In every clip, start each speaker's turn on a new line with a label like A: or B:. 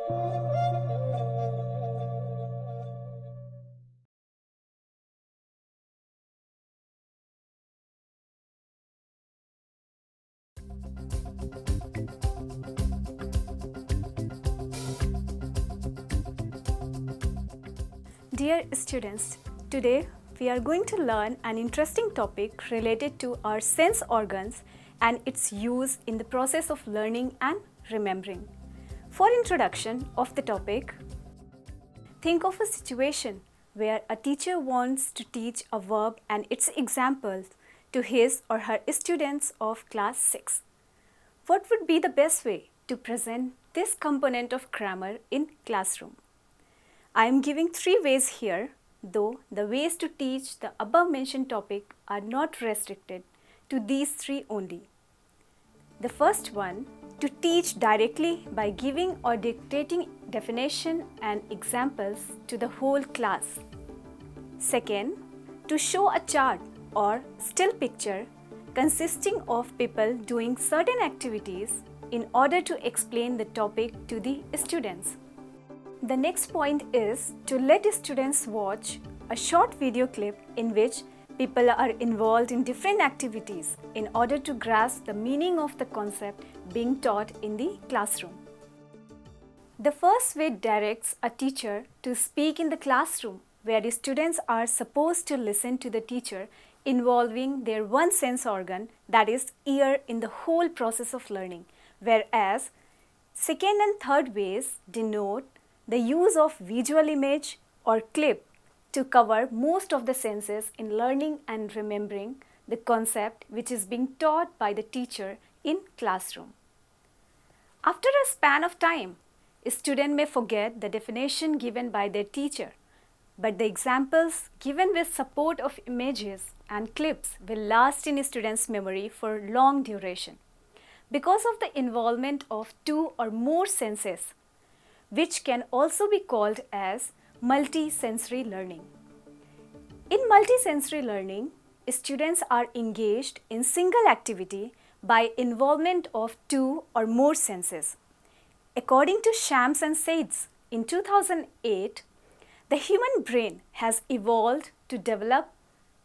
A: Dear students, today we are going to learn an interesting topic related to our sense organs and its use in the process of learning and remembering. For introduction of the topic, think of a situation where a teacher wants to teach a verb and its examples to his or her students of class 6. What would be the best way to present this component of grammar in classroom? I am giving 3 ways here, though the ways to teach the above mentioned topic are not restricted to these 3 only. The first one, to teach directly by giving or dictating definition and examples to the whole class. Second, to show a chart or still picture consisting of people doing certain activities in order to explain the topic to the students. The next point is to let students watch a short video clip in which people are involved in different activities in order to grasp the meaning of the concept being taught in the classroom. The first way directs a teacher to speak in the classroom where the students are supposed to listen to the teacher involving their one sense organ, that is ear, in the whole process of learning, whereas second and third ways denote the use of visual image or clip to cover most of the senses in learning and remembering the concept which is being taught by the teacher in classroom. After a span of time, a student may forget the definition given by their teacher, but the examples given with support of images and clips will last in a student's memory for long duration because of the involvement of 2 or more senses, which can also be called as multisensory learning. In multisensory learning, students are engaged in single activity by involvement of 2 or more senses. According to Shams and Saids in 2008, the human brain has evolved to develop,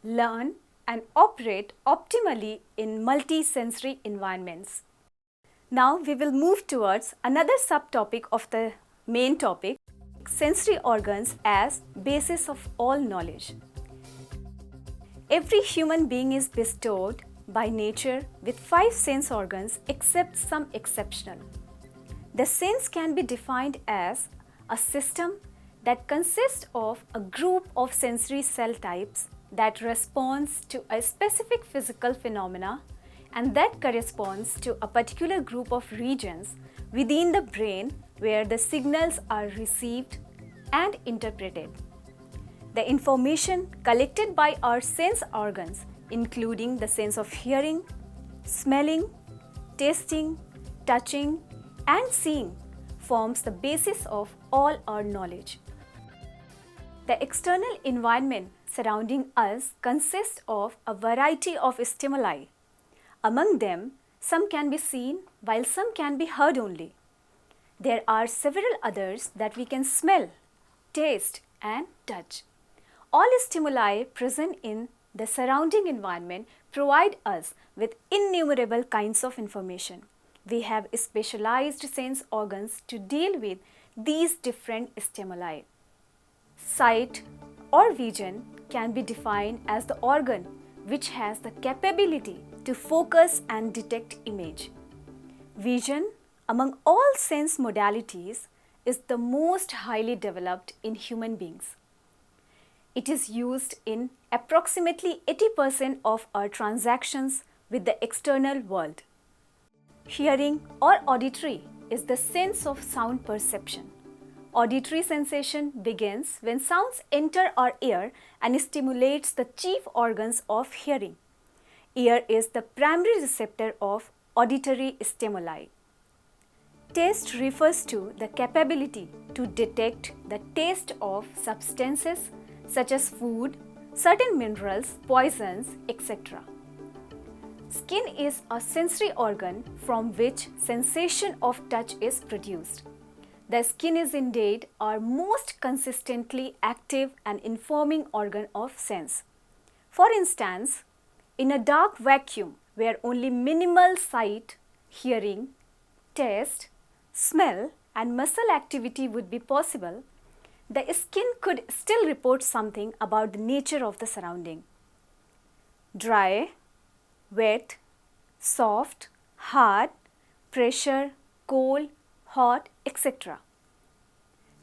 A: learn, and operate optimally in multisensory environments. Now we will move towards another subtopic of the main topic, sensory organs as basis of all knowledge. Every human being is bestowed by nature with 5 sense organs except some exceptional. The sense can be defined as a system that consists of a group of sensory cell types that responds to a specific physical phenomena and that corresponds to a particular group of regions within the brain where the signals are received and interpreted. The information collected by our sense organs, including the sense of hearing, smelling, tasting, touching, and seeing, forms the basis of all our knowledge. The external environment surrounding us consists of a variety of stimuli. Among them, some can be seen while some can be heard only. There are several others that we can smell, taste, and touch. All stimuli present in the surrounding environment provide us with innumerable kinds of information. We have specialized sense organs to deal with these different stimuli. Sight or vision can be defined as the organ which has the capability to focus and detect image. Vision, among all sense modalities, is the most highly developed in human beings. It is used in approximately 80% of our transactions with the external world. Hearing or auditory is the sense of sound perception. Auditory sensation begins when sounds enter our ear and stimulates the chief organs of hearing. Ear is the primary receptor of auditory stimuli. Taste refers to the capability to detect the taste of substances such as food, certain minerals, poisons, etc. Skin is a sensory organ from which sensation of touch is produced. The skin is indeed our most consistently active and informing organ of sense. For instance, in a dark vacuum where only minimal sight, hearing, taste, smell and muscle activity would be possible, the skin could still report something about the nature of the surrounding. Dry, wet, soft, hard, pressure, cold, hot, etc.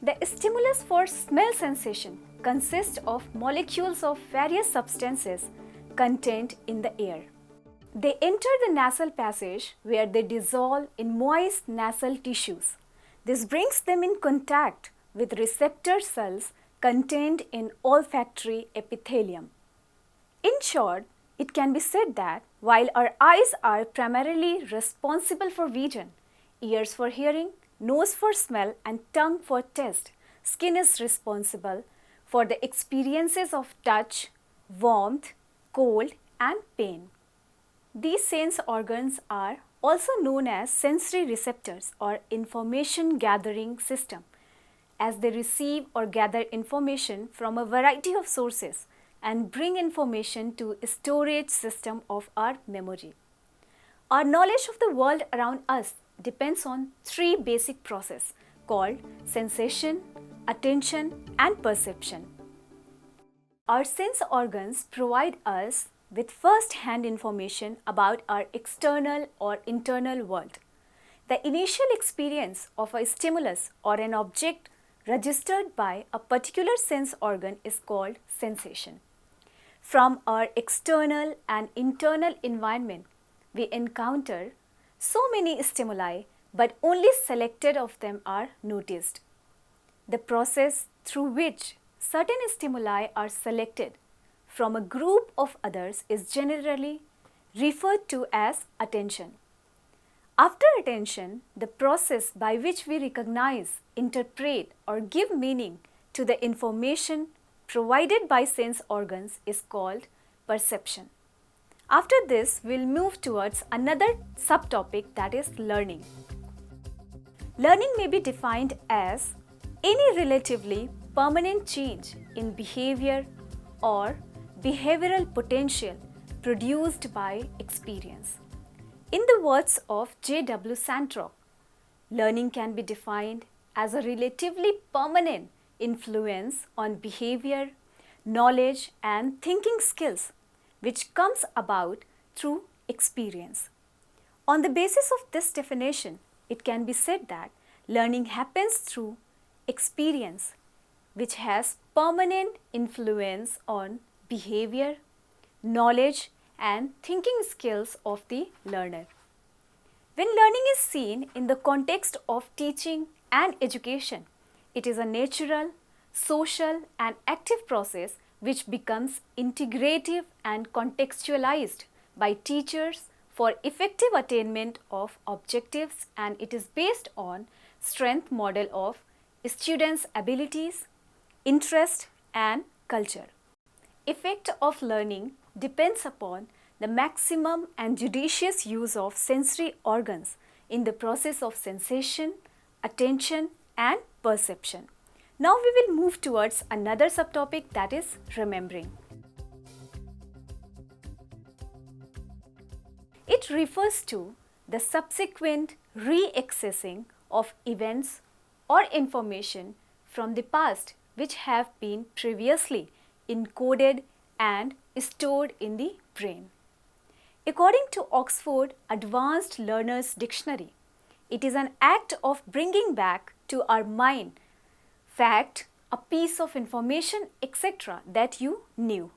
A: The stimulus for smell sensation consists of molecules of various substances contained in the air. They enter the nasal passage where they dissolve in moist nasal tissues. This brings them in contact with receptor cells contained in olfactory epithelium. In short, it can be said that while our eyes are primarily responsible for vision, ears for hearing, nose for smell and tongue for taste, skin is responsible for the experiences of touch, warmth, cold and pain. These sense organs are also known as sensory receptors or information gathering system, as they receive or gather information from a variety of sources and bring information to a storage system of our memory. Our knowledge of the world around us depends on three basic processes called sensation, attention and perception. Our sense organs provide us with first-hand information about our external or internal world. The initial experience of a stimulus or an object registered by a particular sense organ is called sensation. From our external and internal environment, we encounter so many stimuli, but only selected of them are noticed. The process through which certain stimuli are selected from a group of others is generally referred to as attention. After attention, the process by which we recognize, interpret or give meaning to the information provided by sense organs is called perception. After this, we'll move towards another subtopic, that is learning. Learning may be defined as any relatively permanent change in behavior or behavioral potential produced by experience. In the words of J.W. Santrock, learning can be defined as a relatively permanent influence on behavior, knowledge and thinking skills which comes about through experience. On the basis of this definition, it can be said that learning happens through experience which has permanent influence on behavior, knowledge and thinking skills of the learner. When learning is seen in the context of teaching and education, it is a natural, social and active process which becomes integrative and contextualized by teachers for effective attainment of objectives, and it is based on strength model of students' abilities, interest and culture. Effect of learning depends upon the maximum and judicious use of sensory organs in the process of sensation, attention and perception. Now we will move towards another subtopic, that is remembering. It refers to the subsequent re-accessing of events or information from the past which have been previously encoded and stored in the brain. According to Oxford Advanced Learners Dictionary, it is an act of bringing back to our mind fact, a piece of information, etc. that you knew.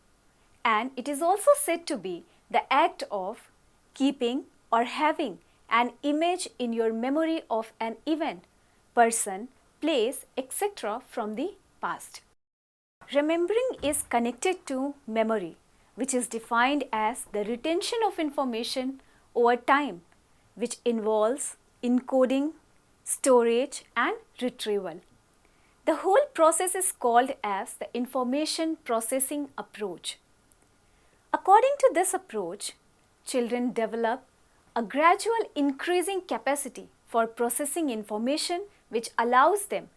A: And it is also said to be the act of keeping or having an image in your memory of an event, person, place, etc. from the past. Remembering is connected to memory, which is defined as the retention of information over time, which involves encoding, storage and retrieval. The whole process is called as the information processing approach. According to this approach, children develop a gradual increasing capacity for processing information, which allows them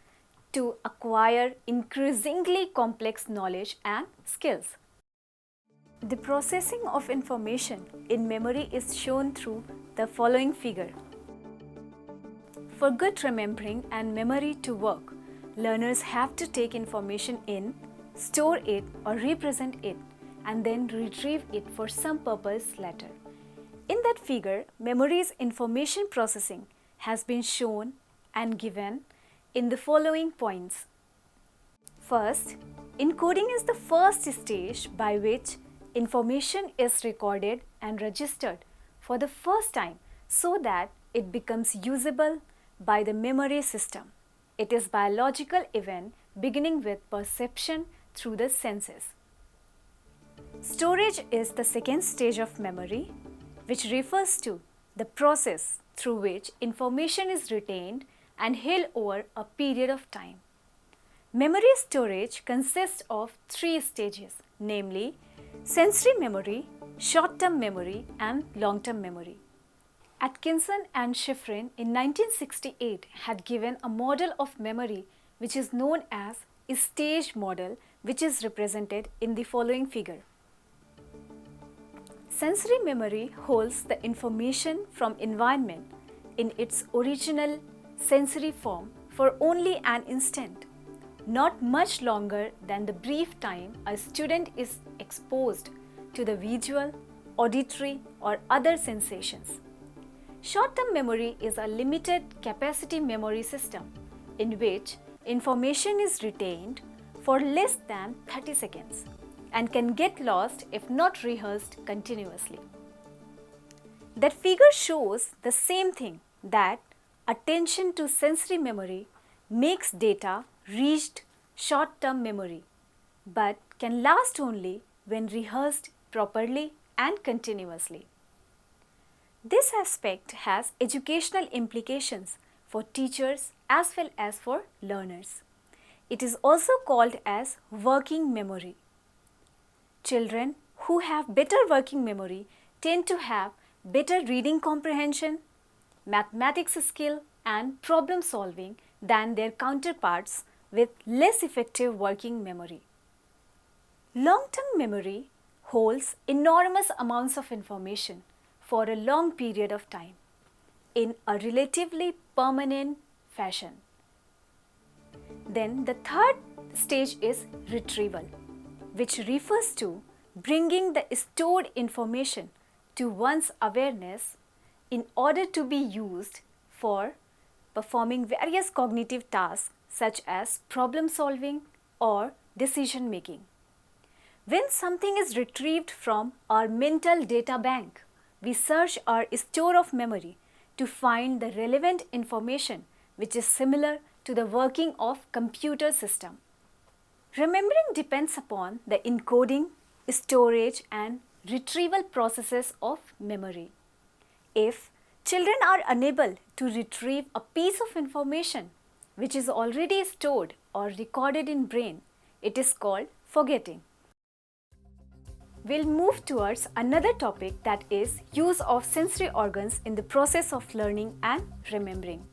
A: to acquire increasingly complex knowledge and skills. The processing of information in memory is shown through the following figure. For good remembering and memory to work, learners have to take information in, store it or represent it, and then retrieve it for some purpose later. In that figure, memory's information processing has been shown and given in the following points. First, encoding is the first stage by which information is recorded and registered for the first time so that it becomes usable by the memory system. It is a biological event beginning with perception through the senses. Storage is the second stage of memory, which refers to the process through which information is retained and held over a period of time. Memory storage consists of three stages, namely sensory memory, short-term memory, and long-term memory. Atkinson and Shiffrin in 1968 had given a model of memory which is known as a stage model, which is represented in the following figure. Sensory memory holds the information from environment in its original sensory form for only an instant, not much longer than the brief time a student is exposed to the visual, auditory, or other sensations. Short-term memory is a limited capacity memory system in which information is retained for less than 30 seconds and can get lost if not rehearsed continuously. That figure shows the same thing, that attention to sensory memory makes data reached short-term memory, but can last only when rehearsed properly and continuously. This aspect has educational implications for teachers as well as for learners. It is also called as working memory. Children who have better working memory tend to have better reading comprehension, mathematics skill, and problem solving than their counterparts with less effective working memory. Long-term memory holds enormous amounts of information for a long period of time in a relatively permanent fashion. Then the third stage is retrieval, which refers to bringing the stored information to one's awareness in order to be used for performing various cognitive tasks such as problem solving or decision making. When something is retrieved from our mental data bank, we search our store of memory to find the relevant information which is similar to the working of computer system. Remembering depends upon the encoding, storage, and retrieval processes of memory. If children are unable to retrieve a piece of information which is already stored or recorded in brain, it is called forgetting. We'll move towards another topic, that is use of sensory organs in the process of learning and remembering.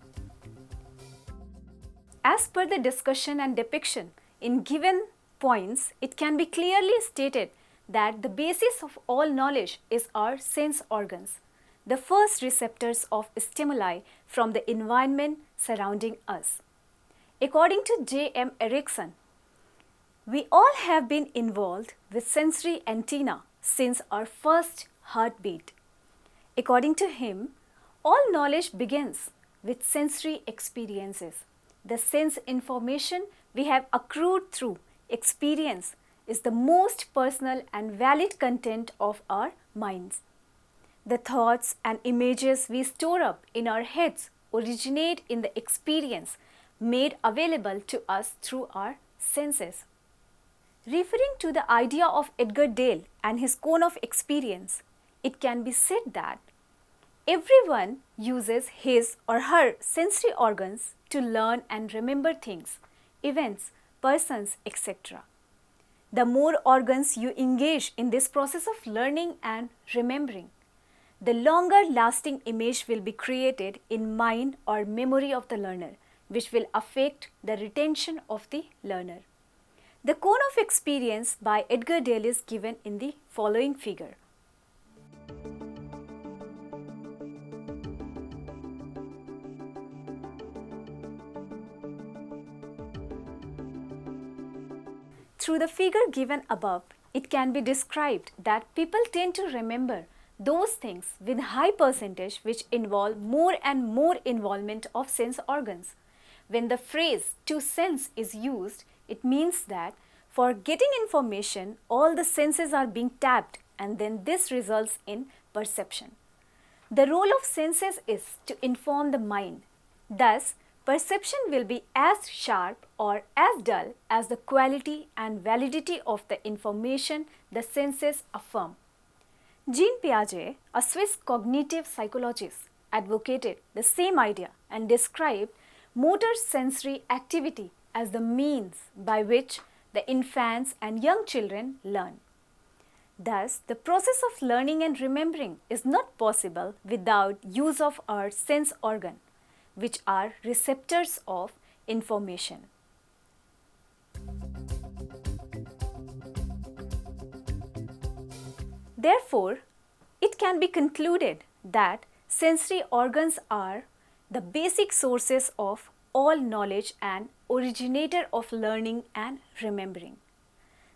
A: As per the discussion and depiction in given points, it can be clearly stated that the basis of all knowledge is our sense organs, the first receptors of stimuli from the environment surrounding us. According to J.M. Erickson, we all have been involved with sensory antenna since our first heartbeat. According to him, all knowledge begins with sensory experiences. The sense information we have accrued through experience is the most personal and valid content of our minds. The thoughts and images we store up in our heads originate in the experience made available to us through our senses. Referring to the idea of Edgar Dale and his cone of experience, it can be said that everyone uses his or her sensory organs to learn and remember things, events, persons, etc. The more organs you engage in this process of learning and remembering, the longer lasting image will be created in mind or memory of the learner, which will affect the retention of the learner. The cone of experience by Edgar Dale is given in the following figure. Through the figure given above, it can be described that people tend to remember those things with high percentage which involve more and more involvement of sense organs. When the phrase to sense is used, it means that for getting information, all the senses are being tapped and then this results in perception. The role of senses is to inform the mind. Thus, perception will be as sharp or as dull as the quality and validity of the information the senses affirm. Jean Piaget, a Swiss cognitive psychologist, advocated the same idea and described motor sensory activity as the means by which the infants and young children learn. Thus, the process of learning and remembering is not possible without use of our sense organ, which are receptors of information. Therefore, it can be concluded that sensory organs are the basic sources of all knowledge and originator of learning and remembering.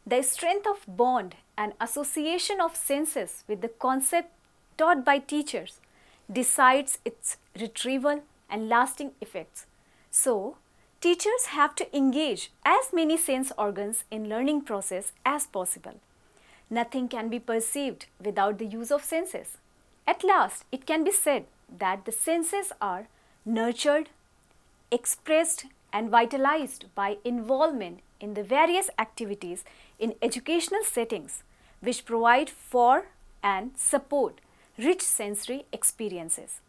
A: The strength of bond and association of senses with the concept taught by teachers decides its retrieval and lasting effects. So, teachers have to engage as many sense organs in learning process as possible. Nothing can be perceived without the use of senses. At last, it can be said that the senses are nurtured, expressed and vitalized by involvement in the various activities in educational settings which provide for and support rich sensory experiences.